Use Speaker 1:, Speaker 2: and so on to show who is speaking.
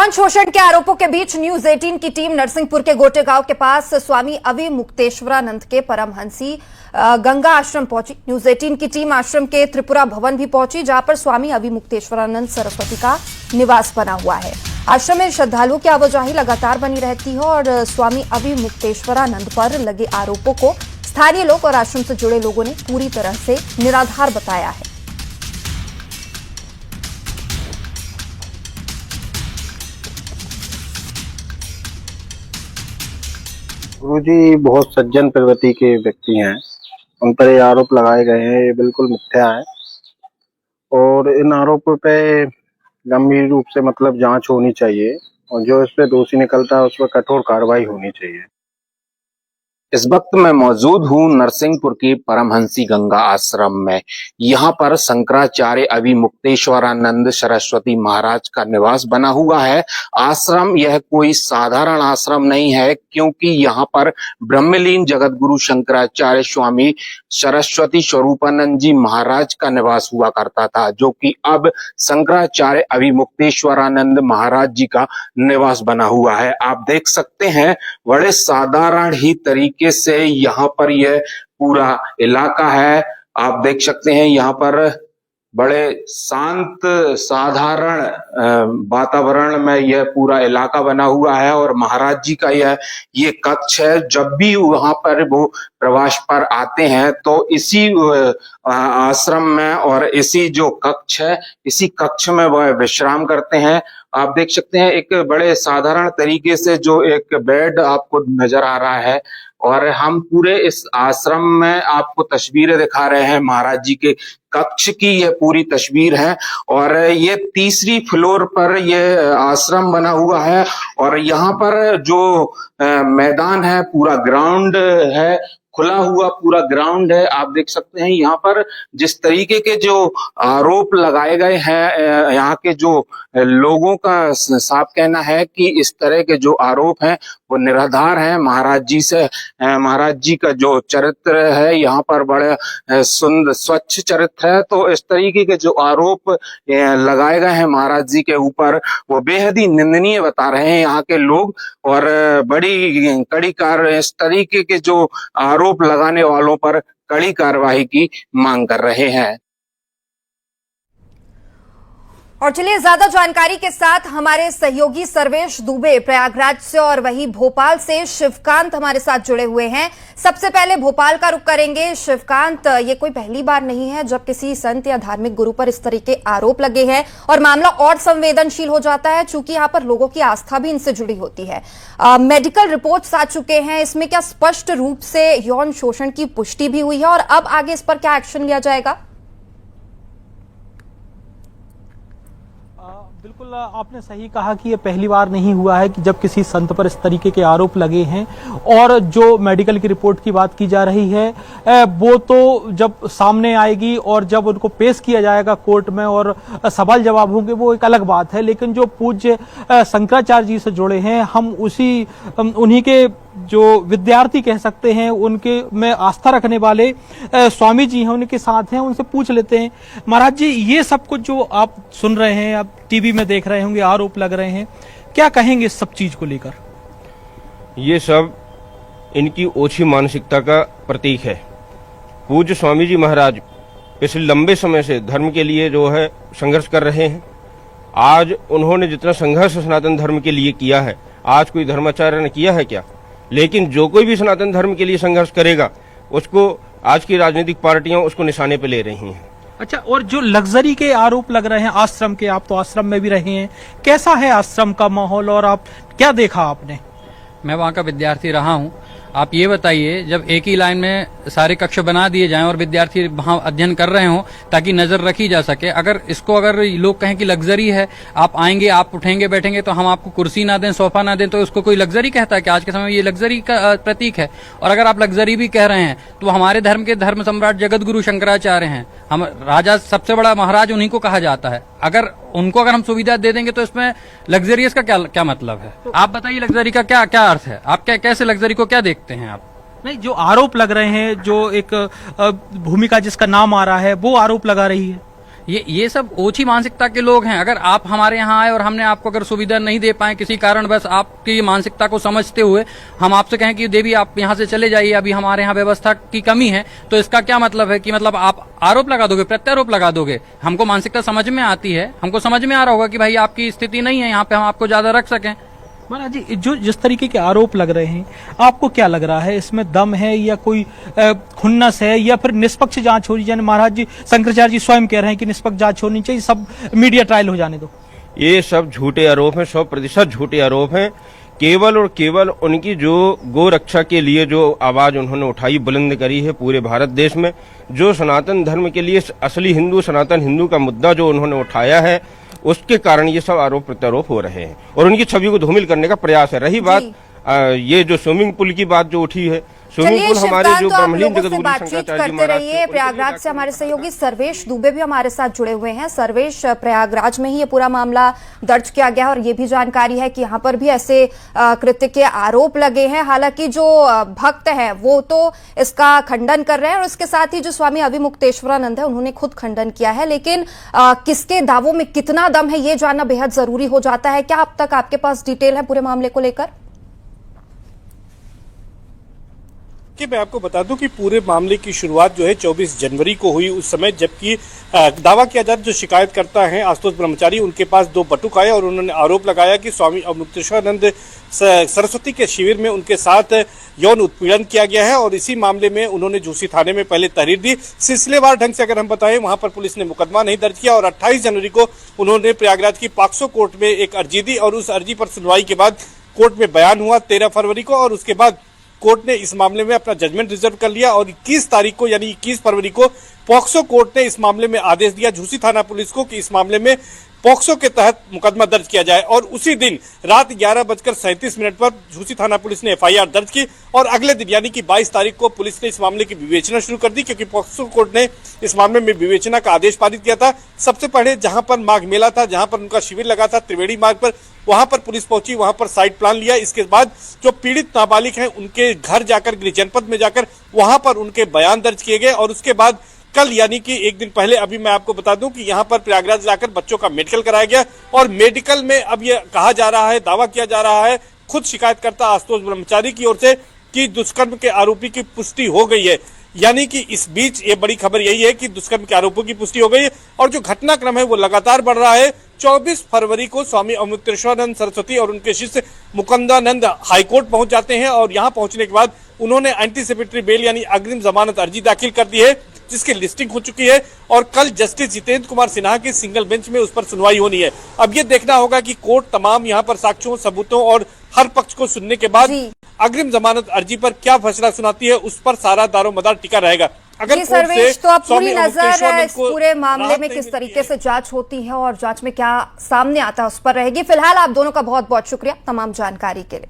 Speaker 1: यौन शोषण के आरोपों के बीच न्यूज 18 की टीम नरसिंहपुर के गोटेगांव के पास स्वामी अविमुक्तेश्वरानंद के परमहंसी गंगा आश्रम पहुंची। न्यूज 18 की टीम आश्रम के त्रिपुरा भवन भी पहुंची, जहां पर स्वामी अविमुक्तेश्वरानंद सरस्वती का निवास बना हुआ है। आश्रम में श्रद्धालुओं की आवाजाही लगातार बनी रहती है और स्वामी अविमुक्तेश्वरानंद पर लगे आरोपों को स्थानीय लोग और आश्रम से जुड़े लोगों ने पूरी तरह से निराधार बताया है।
Speaker 2: गुरुजी बहुत सज्जन प्रवृत्ति के व्यक्ति हैं। उन पर ये आरोप लगाए गए हैं, ये बिल्कुल मिथ्या है और इन आरोपों पे गंभीर रूप से जांच होनी चाहिए और जो इस पे दोषी निकलता है उस पर कठोर कार्रवाई होनी चाहिए।
Speaker 3: इस वक्त मैं मौजूद हूँ नरसिंहपुर के परमहंसी गंगा आश्रम में। यहाँ पर शंकराचार्य अविमुक्तेश्वरानंद सरस्वती महाराज का निवास बना हुआ है। आश्रम यह कोई साधारण आश्रम नहीं है, क्योंकि यहाँ पर ब्रह्मलीन जगत गुरु शंकराचार्य स्वामी सरस्वती स्वरूपानंद जी महाराज का निवास हुआ करता था, जो कि अब शंकराचार्य अविमुक्तेश्वरानंद महाराज जी का निवास बना हुआ है। आप देख सकते हैं बड़े साधारण ही तरीके से यहाँ पर यह पूरा इलाका है। आप देख सकते हैं यहाँ पर बड़े शांत साधारण वातावरण में यह पूरा इलाका बना हुआ है और महाराज जी का ये कक्ष है। जब भी वहां पर वो प्रवास पर आते हैं तो इसी आश्रम में और इसी जो कक्ष है, इसी कक्ष में वह विश्राम करते हैं। आप देख सकते हैं एक बड़े साधारण तरीके से जो एक बेड आपको नजर आ रहा है और हम पूरे इस आश्रम में आपको तस्वीरें दिखा रहे हैं। महाराज जी के कक्ष की यह पूरी तस्वीर है और ये तीसरी फ्लोर पर यह आश्रम बना हुआ है और यहाँ पर जो मैदान है, पूरा ग्राउंड है, खुला हुआ पूरा ग्राउंड है। आप देख सकते हैं यहाँ पर जिस तरीके के जो आरोप लगाए गए हैं, यहाँ के जो लोगों का साफ कहना है कि इस तरह के जो आरोप हैं वो निराधार हैं। महाराज जी का जो चरित्र है यहाँ पर बड़े सुंदर स्वच्छ चरित्र है, तो इस तरीके के जो आरोप लगाए गए हैं महाराज जी के ऊपर वो बेहद ही निंदनीय बता रहे हैं यहाँ के लोग और बड़ी कड़ी कार्रवाई, इस तरीके के जो आरोप लगाने वालों पर कड़ी कार्रवाई की मांग कर रहे हैं।
Speaker 1: और चलिए ज्यादा जानकारी के साथ हमारे सहयोगी सर्वेश दुबे प्रयागराज से और वही भोपाल से शिवकांत हमारे साथ जुड़े हुए हैं। सबसे पहले भोपाल का रुख करेंगे। शिवकांत, ये कोई पहली बार नहीं है जब किसी संत या धार्मिक गुरु पर इस तरह के आरोप लगे हैं और मामला और संवेदनशील हो जाता है, चूंकि यहाँ पर लोगों की आस्था भी इनसे जुड़ी होती है। मेडिकल रिपोर्ट्स आ चुके हैं, इसमें क्या स्पष्ट रूप से यौन शोषण की पुष्टि भी हुई है और अब आगे इस पर क्या एक्शन लिया जाएगा?
Speaker 4: बिल्कुल आपने सही कहा कि ये पहली बार नहीं हुआ है कि जब किसी संत पर इस तरीके के आरोप लगे हैं और जो मेडिकल की रिपोर्ट की बात की जा रही है वो तो जब सामने आएगी और जब उनको पेश किया जाएगा कोर्ट में और सवाल जवाब होंगे वो एक अलग बात है। लेकिन जो पूज्य शंकराचार्य जी से जुड़े हैं, हम उन्हीं के जो विद्यार्थी कह सकते हैं, उनके में आस्था रखने वाले स्वामी जी हैं, उनके साथ हैं, उनसे पूछ लेते हैं। महाराज जी, ये सब कुछ जो आप सुन रहे हैं, आप टीवी में देख रहे होंगे, आरोप लग रहे हैं, क्या कहेंगे इस सब चीज को लेकर?
Speaker 5: ये सब इनकी ओछी मानसिकता का प्रतीक है। पूज्य स्वामी जी महाराज पिछले लंबे समय से धर्म के लिए जो है संघर्ष कर रहे हैं। आज उन्होंने जितना संघर्ष सनातन धर्म के लिए किया है, आज कोई धर्माचार्य ने किया है क्या? लेकिन जो कोई भी सनातन धर्म के लिए संघर्ष करेगा उसको आज की राजनीतिक पार्टियां उसको निशाने पे ले रही हैं।
Speaker 4: अच्छा, और जो लग्जरी के आरोप लग रहे हैं आश्रम के, आप तो आश्रम में भी रहे हैं, कैसा है आश्रम का माहौल और आप क्या देखा आपने?
Speaker 6: मैं वहाँ का विद्यार्थी रहा हूँ। आप ये बताइए, जब एक ही लाइन में सारे कक्ष बना दिए जाएं और विद्यार्थी वहाँ अध्ययन कर रहे हों ताकि नजर रखी जा सके, अगर लोग कहें कि लग्जरी है, आप आएंगे, आप उठेंगे बैठेंगे तो हम आपको कुर्सी ना दें, सोफा ना दें, तो उसको कोई लग्जरी कहता है कि आज के समय में ये लग्जरी का प्रतीक है? और अगर आप लग्जरी भी कह रहे हैं तो हमारे धर्म के धर्म सम्राट जगत गुरु शंकराचार्य हैं, हम राजा, सबसे बड़ा महाराज उन्हीं को कहा जाता है। अगर हम सुविधा दे देंगे तो इसमें लग्जरियस का क्या मतलब है? आप बताइए, लग्जरी का क्या अर्थ है? आप कैसे लग्जरी को क्या देखते हैं आप?
Speaker 4: नहीं, जो आरोप लग रहे हैं, जो एक भूमिका जिसका नाम आ रहा है वो आरोप लगा रही है।
Speaker 6: ये सब ओछी मानसिकता के लोग हैं। अगर आप हमारे यहाँ आए और हमने आपको अगर सुविधा नहीं दे पाए किसी कारण, बस आपकी मानसिकता को समझते हुए हम आपसे कहें कि देवी आप यहाँ से चले जाइए, अभी हमारे यहाँ व्यवस्था की कमी है, तो इसका क्या मतलब है कि मतलब आप आरोप लगा दोगे, प्रत्यारोप लगा दोगे। हमको मानसिकता समझ में आती है, हमको समझ में आ रहा होगा कि भाई आपकी स्थिति नहीं है यहाँ पे, हम आपको ज्यादा रख सकें।
Speaker 4: महाराज जी, जो जिस तरीके के आरोप लग रहे हैं, आपको क्या लग रहा है, इसमें दम है या कोई खुन्नस है या फिर निष्पक्ष जांच होनी चाहिए? महाराज जी, शंकराचार्य जी स्वयं कह रहे हैं कि निष्पक्ष जांच होनी चाहिए, सब मीडिया ट्रायल हो जाने दो।
Speaker 5: ये सब झूठे आरोप हैं, 100% झूठे आरोप हैं। केवल और केवल उनकी जो गो रक्षा के लिए जो आवाज उन्होंने उठाई, बुलंद करी है पूरे भारत देश में, जो सनातन धर्म के लिए असली हिंदू, सनातन हिंदू का मुद्दा जो उन्होंने उठाया है, उसके कारण ये सब आरोप प्रत्यारोप हो रहे हैं और उनकी छवि को धूमिल करने का प्रयास है। रही बात ये जो स्विमिंग पूल की बात जो उठी है, स्विमिंग पूल हमारे जो ब्रह्मलीन जगतगुरु शंकराचार्य जी महाराज
Speaker 1: रहिए। प्रयागराज से हमारे सहयोगी सर्वेश दुबे भी हमारे साथ जुड़े हुए हैं। सर्वेश, प्रयागराज में ही ये पूरा मामला दर्ज किया गया और ये भी जानकारी है कि यहाँ पर भी ऐसे कृत्य के आरोप लगे हैं। हालांकि जो भक्त हैं वो तो इसका खंडन कर रहे हैं और इसके साथ ही जो स्वामी अविमुक्तेश्वरानंद है उन्होंने खुद खंडन किया है, लेकिन किसके दावों में कितना दम है ये जानना बेहद जरूरी हो जाता है। क्या अब तक आपके पास डिटेल है पूरे मामले को लेकर?
Speaker 7: कि मैं आपको बता दूं कि पूरे मामले की शुरुआत जो है 24 जनवरी को हुई, उस समय जबकि दावा किया जाता जो शिकायतकर्ता हैं आशुतोष ब्रह्मचारी, उनके पास 2 बटुक आए और उन्होंने आरोप लगाया कि स्वामी अवमुक्तेश्वरानंद सरस्वती के शिविर में उनके साथ यौन उत्पीड़न किया गया है और इसी मामले में उन्होंने झूसी थाने में पहले तहरीर दी। सिलसिलेवार ढंग से अगर हम बताएं, वहां पर पुलिस ने मुकदमा नहीं दर्ज किया और 28 जनवरी को उन्होंने प्रयागराज की पॉक्सो कोर्ट में एक अर्जी दी और उस अर्जी पर सुनवाई के बाद कोर्ट में बयान हुआ 13 फरवरी को और उसके बाद कोर्ट ने इस मामले में अपना जजमेंट रिजर्व कर लिया और 21 तारीख को यानी 21 फरवरी को पॉक्सो कोर्ट ने इस मामले में आदेश दिया झूसी थाना पुलिस को कि इस मामले में पॉक्सो के तहत मुकदमा दर्ज किया जाए और उसी दिन रात 11:37 पर झूसी थाना पुलिस ने एफआईआर दर्ज की और अगले दिन यानी कि 22 तारीख को पुलिस ने इस मामले की विवेचना शुरू कर दी, क्योंकि पॉक्सो कोर्ट ने इस मामले में विवेचना का आदेश पारित किया था। सबसे पहले जहां पर माघ मेला था, जहां पर उनका शिविर लगा था त्रिवेणी मार्ग पर, वहां पर पुलिस पहुंची, वहां पर साइट प्लान लिया। इसके बाद जो पीड़ित नाबालिग हैं उनके घर जाकर, गृह जनपद में जाकर वहां पर उनके बयान दर्ज किए गए और उसके बाद कल यानी कि एक दिन पहले अभी मैं आपको बता दूं कि यहां पर प्रयागराज लाकर बच्चों का मेडिकल कराया गया और मेडिकल में अब ये कहा जा रहा है, दावा किया जा रहा है खुद शिकायतकर्ता आशुतोष ब्रह्मचारी की ओर से कि दुष्कर्म के आरोपी की पुष्टि हो गई है। यानी कि इस बीच ये बड़ी खबर यही है कि दुष्कर्म के आरोपों की पुष्टि हो गई है और जो घटनाक्रम है वो लगातार बढ़ रहा है। 24 फरवरी को स्वामी अवमुक्तेश्वरानंद सरस्वती और उनके शिष्य मुकुंदानंद हाईकोर्ट पहुंच जाते हैं और यहां पहुंचने के बाद उन्होंने एंटीसिपेटरी बेल यानी अग्रिम जमानत अर्जी दाखिल कर दी है, जिसकी लिस्टिंग हो चुकी है और कल जस्टिस जितेंद्र कुमार सिन्हा की सिंगल बेंच में उस पर सुनवाई होनी है। अब ये देखना होगा कि कोर्ट तमाम यहाँ पर साक्ष्यों, सबूतों और हर पक्ष को सुनने के बाद अग्रिम जमानत अर्जी पर क्या फैसला सुनाती है, उस पर सारा दारोमदार टिका रहेगा। अगर
Speaker 1: सर्वेश, तो अब पूरी नजर इस पूरे मामले में किस तरीके से जांच होती है और जांच में क्या सामने आता है उस पर रहेगी। फिलहाल आप दोनों का बहुत बहुत शुक्रिया तमाम जानकारी के लिए।